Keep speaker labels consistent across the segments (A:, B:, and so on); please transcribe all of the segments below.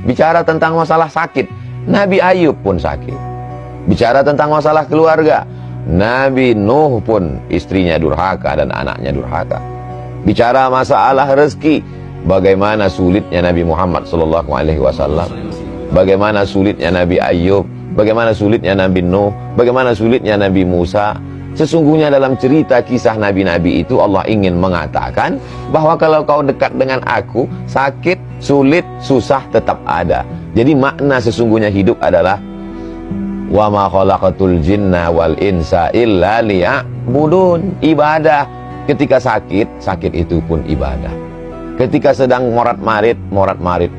A: Bicara tentang masalah sakit, Nabi Ayub pun sakit. Bicara tentang masalah keluarga, Nabi Nuh pun istrinya durhaka dan anaknya durhaka. Bicara masalah rezeki, bagaimana sulitnya Nabi Muhammad SAW, bagaimana sulitnya Nabi Ayub, bagaimana sulitnya Nabi Nuh, bagaimana sulitnya Nabi Musa. Sesungguhnya dalam cerita kisah nabi-nabi itu Allah ingin mengatakan bahwa kalau kau dekat dengan aku, sakit, sulit, susah tetap ada. Jadi makna sesungguhnya hidup adalah wa ma khalaqatul jinna wal insa illa liya'budun. Ibadah. Ketika sakit, sakit itu pun ibadah. Ketika sedang morat-marit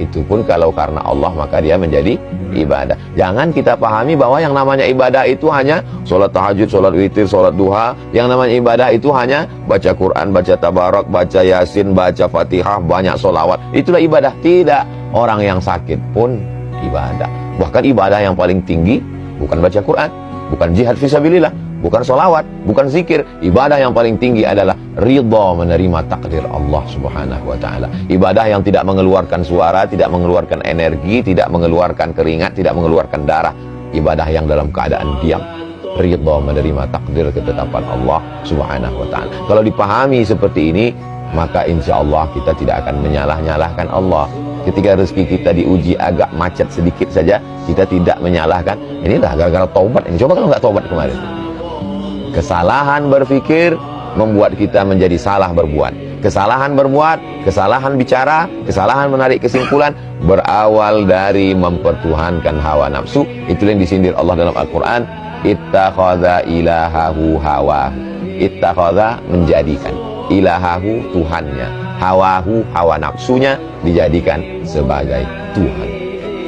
A: itu pun kalau karena Allah maka dia menjadi ibadah. Jangan kita pahami bahwa yang namanya ibadah itu hanya sholat tahajud, sholat witir, sholat duha. Yang namanya ibadah itu hanya baca Quran, baca tabarak, baca yasin, baca fatihah, banyak sholawat. Itulah ibadah. Tidak. Orang yang sakit pun ibadah. Bahkan ibadah yang paling tinggi bukan baca Quran, bukan jihad fisabilillah, bukan sholawat, bukan zikir. Ibadah yang paling tinggi adalah ridha menerima takdir Allah Subhanahu wa ta'ala. Ibadah yang tidak mengeluarkan suara, tidak mengeluarkan energi, tidak mengeluarkan keringat, tidak mengeluarkan darah. Ibadah yang dalam keadaan diam, ridha menerima takdir ketetapan Allah Subhanahu wa ta'ala. Kalau dipahami seperti ini, maka insya Allah kita tidak akan menyalah-nyalahkan Allah. Ketika rezeki kita diuji agak macet sedikit saja, kita tidak menyalahkan. Inilah gara-gara taubat. Coba kalau nggak taubat kemarin. Kesalahan berpikir membuat kita menjadi salah berbuat. Kesalahan berbuat, kesalahan bicara, kesalahan menarik kesimpulan berawal dari mempertuhankan hawa nafsu. Itulah yang disindir Allah dalam Al-Quran. Ittakhadha ilahahu hawahu. Ittakhadha menjadikan. Ilahahu Tuhannya. Hawahu hawa nafsunya dijadikan sebagai Tuhan.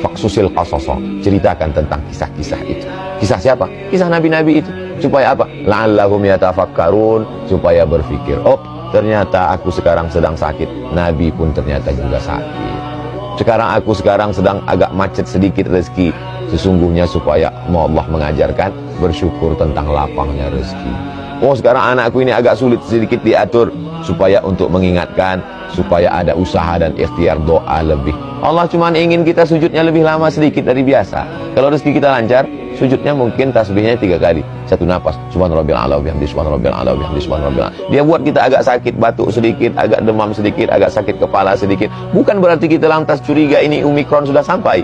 A: Faksusil qasaso, ceritakan tentang kisah-kisah itu. Kisah siapa? Kisah nabi-nabi itu. Supaya apa? La'allahum yatafakkarun, supaya berpikir, oh ternyata aku sekarang sedang sakit, Nabi pun ternyata juga sakit. Aku sekarang sedang agak macet sedikit rezeki, sesungguhnya supaya Allah mengajarkan bersyukur tentang lapangnya rezeki. Oh sekarang anakku ini agak sulit sedikit diatur, supaya untuk mengingatkan, supaya ada usaha dan ikhtiar doa lebih. Allah cuma ingin kita sujudnya lebih lama sedikit dari biasa. Kalau rezeki kita lancar, sujudnya mungkin tasbihnya 3 kali, 1 napas, subhanarabbil a'la wa bihamdihi, subhanarabbil a'la wa bihamdihi, subhanarabbil a'la. Dia buat kita agak sakit batuk sedikit, agak demam sedikit, agak sakit kepala sedikit. Bukan berarti kita lantas curiga ini Omikron sudah sampai.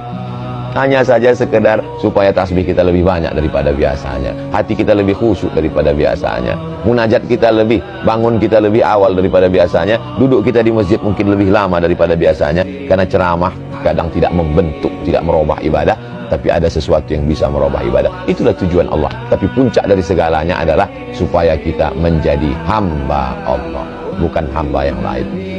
A: Hanya saja sekedar supaya tasbih kita lebih banyak daripada biasanya, hati kita lebih khusyuk daripada biasanya, munajat kita lebih, bangun kita lebih awal daripada biasanya, duduk kita di masjid mungkin lebih lama daripada biasanya, karena ceramah kadang tidak membentuk, tidak merubah ibadah, tapi ada sesuatu yang bisa merubah ibadah. Itulah tujuan Allah. Tapi puncak dari segalanya adalah supaya kita menjadi hamba Allah, bukan hamba yang lain.